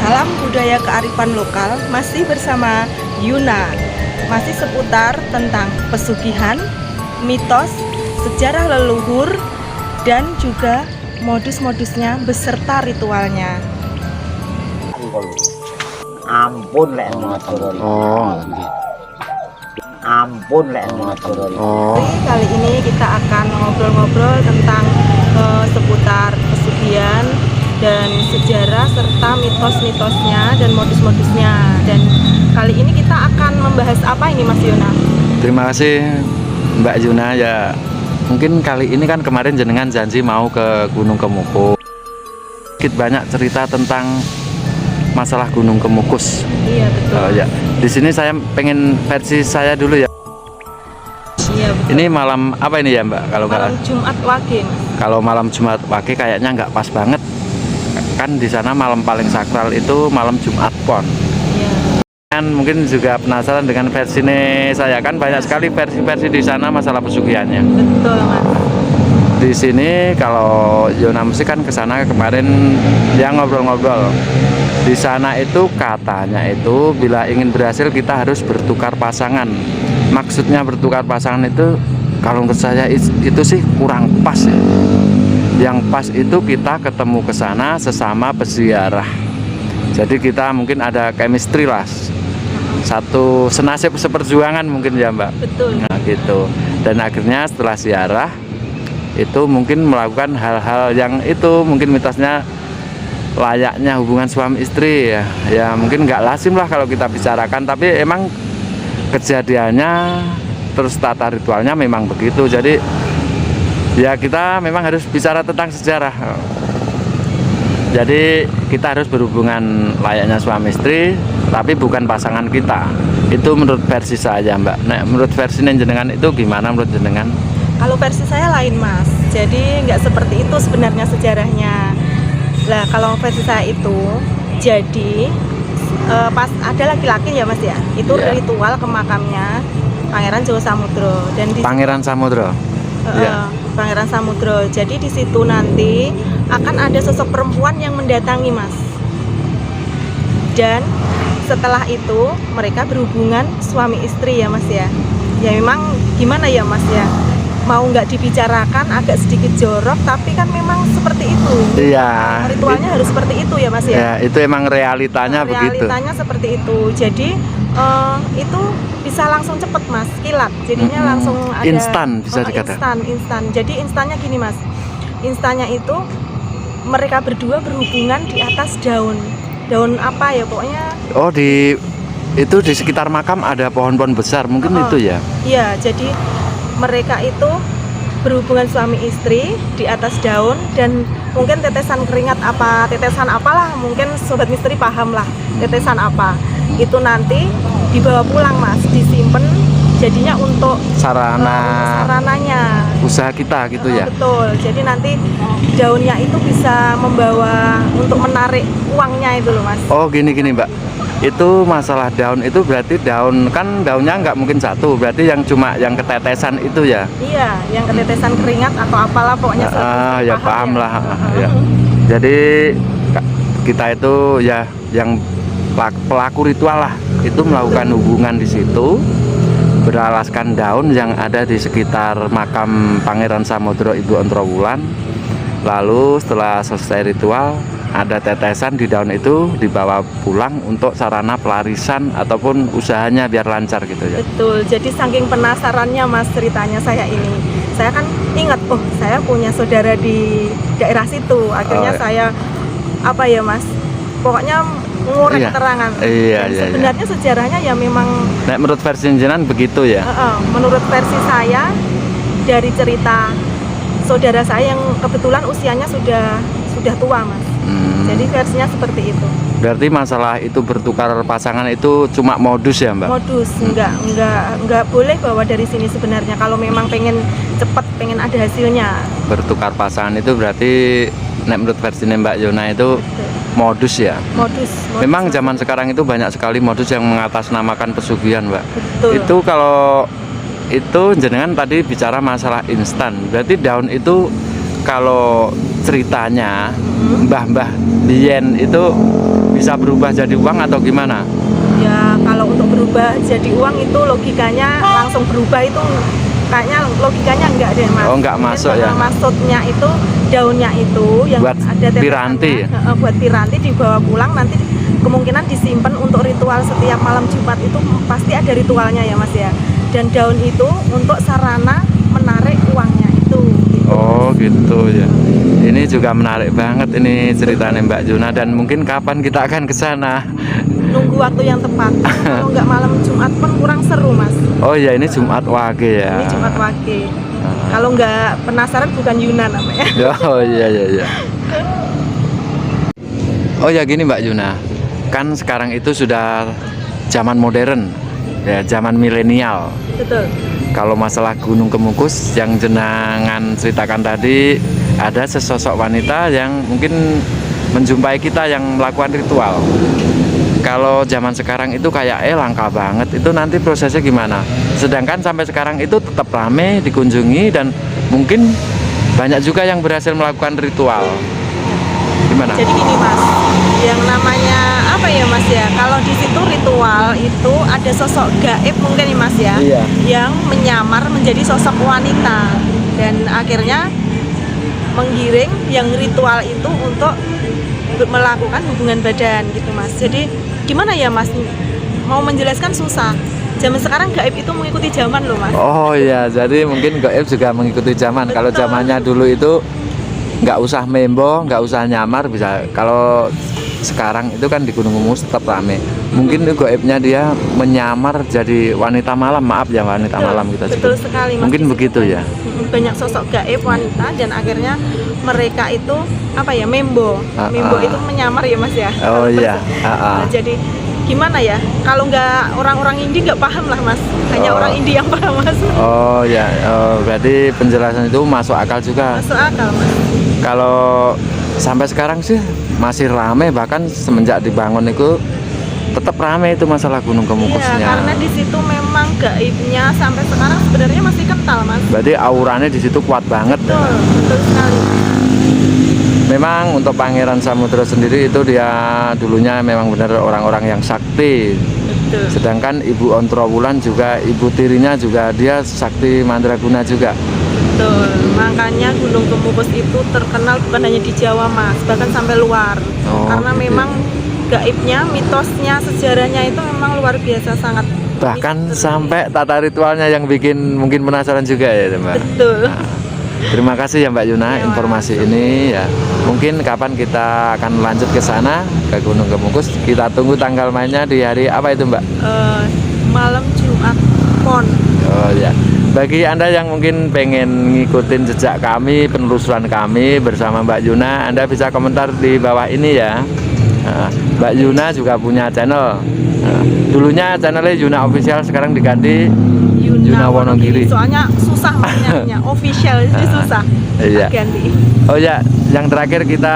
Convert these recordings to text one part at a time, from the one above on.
Salam budaya kearifan lokal, masih bersama Yuna. Masih seputar tentang pesugihan, mitos, sejarah leluhur, dan juga modus-modusnya beserta ritualnya. Ampun lek ngoten. Ampun lek ngoten. Kali ini kita akan ngobrol-ngobrol tentang seputar pesugihan dan sejarah serta mitos-mitosnya dan modus-modusnya. Dan kali ini kita akan membahas apa ini, Mas Yuna? Terima kasih Mbak Yuna ya. Mungkin kali ini kan kemarin jenengan janji mau ke Gunung Kemukus. Sedikit banyak cerita tentang masalah Gunung Kemukus. Iya, betul. Ya. Di sini saya pengen versi saya dulu ya. Iya, betul. Ini malam apa ini ya Mbak? Kalau Malam Jumat Wage, Mas. kalau malam Jumat Wage kayaknya nggak pas banget. Kan di sana malam paling sakral itu malam Jumat Pon. Iya. Kan mungkin juga penasaran dengan versi saya, kan banyak sekali versi-versi di sana masalah pesugihannya. Betul, Mas. Di sini kalau Yona Musik kan ke sana kemarin yang ngobrol-ngobrol. Di sana itu katanya itu bila ingin berhasil kita harus bertukar pasangan. Maksudnya bertukar pasangan itu kalau menurut saya itu sih kurang pas ya. Yang pas itu kita ketemu ke sana sesama peziarah. Jadi kita mungkin ada chemistry lah. Satu senasib seperjuangan mungkin ya Mbak. Betul. Nah gitu. Dan akhirnya setelah ziarah itu mungkin melakukan hal-hal yang itu mungkin mitosnya layaknya hubungan suami istri ya. Ya mungkin nggak lazim lah kalau kita bicarakan, tapi emang kejadiannya terus tata ritualnya memang begitu. Jadi ya kita memang harus bicara tentang sejarah. Jadi kita harus berhubungan layaknya suami istri, tapi bukan pasangan kita. Itu menurut versi saya Mbak. Nah, menurut versi jenengan itu gimana menurut jenengan? Kalau versi saya lain, Mas. Jadi nggak seperti itu sebenarnya sejarahnya. Lah kalau versi saya itu, jadi pas ada laki-laki ya Mas ya, itu ritual ke makamnya Pangeran Jawa Samudro. Dan di Pangeran Samudro. Pangeran Samudro. Jadi di situ nanti akan ada sosok perempuan yang mendatangi, Mas. Dan setelah itu mereka berhubungan suami istri ya Mas ya. Ya memang gimana ya Mas ya, mau nggak dibicarakan agak sedikit jorok, tapi kan memang seperti itu. Iya. Ritualnya harus seperti itu ya Mas ya. Ya itu emang realitanya begitu. Realitanya seperti itu. Jadi itu bisa langsung cepet Mas, kilat. Jadinya langsung ada instan bisa dikatakan. Instan. Jadi instannya gini Mas. Instannya itu mereka berdua berhubungan di atas daun apa ya pokoknya. Oh itu di sekitar makam ada pohon-pohon besar mungkin itu ya. Iya, jadi mereka itu berhubungan suami istri di atas daun dan mungkin tetesan keringat apa tetesan apalah, mungkin sobat misteri paham lah tetesan apa. Itu nanti dibawa pulang Mas, disimpan jadinya untuk sarananya usaha kita gitu ya. Betul. Jadi nanti daunnya itu bisa membawa untuk menarik uangnya itu loh Mas. Oh gini Mbak, itu masalah daun itu berarti daun kan daunnya nggak mungkin satu, berarti yang cuma yang ketetesan itu ya. Iya, yang ketetesan keringat atau apalah pokoknya. Ya paham lah ya. Jadi kita itu ya yang pelaku ritual lah itu melakukan hubungan di situ beralaskan daun yang ada di sekitar makam Pangeran Samudro Ibu Ontrowulan. Lalu setelah selesai ritual ada tetesan di daun itu dibawa pulang untuk sarana pelarisan ataupun usahanya biar lancar gitu ya. Betul. Jadi saking penasarannya Mas ceritanya saya ini, saya kan ingat saya punya saudara di daerah situ. Akhirnya saya apa ya Mas, pokoknya ngurek keterangan. Sebenarnya sejarahnya ya memang. Nah, menurut versi jenengan begitu ya? Menurut versi saya dari cerita saudara saya yang kebetulan usianya sudah tua Mas. Jadi versinya seperti itu. Berarti masalah itu bertukar pasangan itu cuma modus ya Mbak? Modus, enggak boleh bawa dari sini sebenarnya kalau memang pengen cepat, pengen ada hasilnya. Bertukar pasangan itu berarti menurut versi Mbak Yona itu modus ya? Modus. Memang zaman sekarang itu banyak sekali modus yang mengatasnamakan pesugihan Mbak. Betul. Itu kalau itu jenengan tadi bicara masalah instan, berarti daun itu kalau ceritanya mbah-mbah biyen itu bisa berubah jadi uang atau gimana? Ya kalau untuk berubah jadi uang itu logikanya langsung berubah itu kayaknya logikanya enggak deh mas. Oh, enggak masuk ya? Maksudnya itu daunnya itu yang Buat ada piranti? tetesannya, buat piranti dibawa pulang nanti kemungkinan disimpan untuk ritual setiap malam Jumat itu pasti ada ritualnya ya mas ya. Dan daun itu untuk sarana menarik uangnya itu. Gitu. Oh gitu ya. Ini juga menarik banget ini ceritanya Mbak Juna, dan mungkin kapan kita akan ke sana? Nunggu waktu yang tepat. Kalau nggak malam Jumat pun kurang seru mas. Oh ya, ini Jumat Wage ya. Ini Jumat Wage. Kalau nggak penasaran bukan Yuna namanya. Oh iya iya iya. Oh ya gini Mbak Juna, kan sekarang itu sudah zaman modern ya, zaman milenial. Betul. Kalau masalah Gunung Kemukus yang jenengan ceritakan tadi, ada sesosok wanita yang mungkin menjumpai kita yang melakukan ritual. Kalau zaman sekarang itu kayak langka banget, itu nanti prosesnya gimana? Sedangkan sampai sekarang itu tetap rame dikunjungi dan mungkin banyak juga yang berhasil melakukan ritual. Gimana? Jadi gini mas, yang namanya apa ya mas ya? Kalau di situ ritual itu ada sosok gaib mungkin nih mas ya, Iya. yang menyamar menjadi sosok wanita dan akhirnya menggiring yang ritual itu untuk melakukan hubungan badan gitu mas. Jadi gimana ya mas? Mau menjelaskan susah. Zaman sekarang gaib itu mengikuti zaman loh mas. Oh iya, jadi mungkin gaib juga mengikuti zaman. Kalau Betul. zamannya dulu itu nggak usah membo, nggak usah nyamar bisa. Kalau sekarang itu kan di Gunung Kemukus tetap rame. Mungkin itu gaibnya dia menyamar jadi wanita malam, maaf ya wanita Betul, malam kita betul sebut. sekali mas. Mungkin begitu ya. Banyak sosok gaib wanita dan akhirnya mereka itu apa ya membo itu menyamar ya mas ya. Oh iya. Nah, jadi gimana ya kalau nggak orang-orang Indi nggak paham lah mas, hanya Oh. orang Indi yang paham mas. Oh ya, berarti penjelasan itu masuk akal juga. Masuk akal mas. Kalau sampai sekarang sih masih rame, bahkan semenjak dibangun itu tetap rame itu masalah Gunung Iya Kemukusnya. karena di situ memang gaibnya sampai sekarang sebenarnya masih kental mas. Berarti auranya di situ kuat banget. Betul, betul sekali. Memang untuk Pangeran Samudra sendiri itu dia dulunya memang benar orang-orang yang sakti. Betul. Sedangkan Ibu Ontrowulan juga ibu tirinya juga dia sakti mandraguna juga. Betul. Makanya Gunung Kemukus itu terkenal bukan hanya di Jawa mas, bahkan sampai luar. Oh, Karena gitu. memang gaibnya, mitosnya, sejarahnya itu memang luar biasa sangat. Bahkan misteri. sampai tata ritualnya yang bikin mungkin penasaran juga ya, Mbak. Betul. Terima kasih ya Mbak Yuna Iya, informasi ini ya. Mungkin kapan kita akan lanjut ke sana ke Gunung Kemukus. Kita tunggu tanggal mainnya di hari apa itu Mbak? Malam Jumat Pon. Oh ya. Bagi Anda yang mungkin pengen ngikutin jejak kami, penelusuran kami bersama Mbak Yuna, Anda bisa komentar di bawah ini ya. Nah, Mbak Yuna juga punya channel. Nah, dulunya channelnya Yuna Official, sekarang diganti Yuna Wonogiri. Soalnya susah maknanya, official jadi susah. Iya. Ganti. Oh ya, yang terakhir kita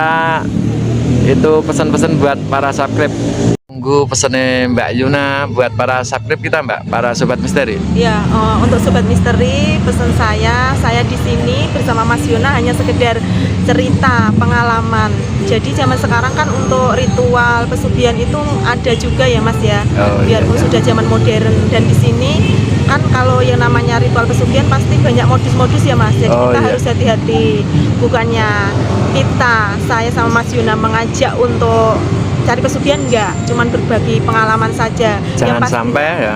itu pesan-pesan buat para subscribe. Tunggu pesannya Mbak Yuna buat para subscribe kita Mbak, para sobat misteri. Ya, untuk sobat misteri pesan saya di sini bersama Mas Yuna hanya sekedar cerita pengalaman. Jadi zaman sekarang kan untuk ritual pesugihan itu ada juga ya Mas ya. Oh, Biarpun iya. sudah zaman modern dan di sini kan kalau yang namanya ritual pesugihan pasti banyak modus-modus ya Mas. Jadi Oh, kita iya. harus hati-hati. Bukannya saya sama Mas Yuna mengajak untuk cari pesugihan enggak, cuman berbagi pengalaman saja. Jangan pasti- sampai ya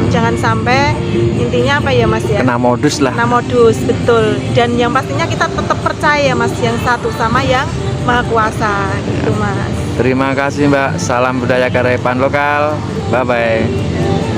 jangan sampai intinya apa ya Mas ya? kena modus lah. Kena modus, betul. Dan yang pastinya kita tetap percaya Mas yang satu sama yang Maha Kuasa gitu Mas. Terima kasih Mbak. Salam budaya kearifan lokal. Bye bye.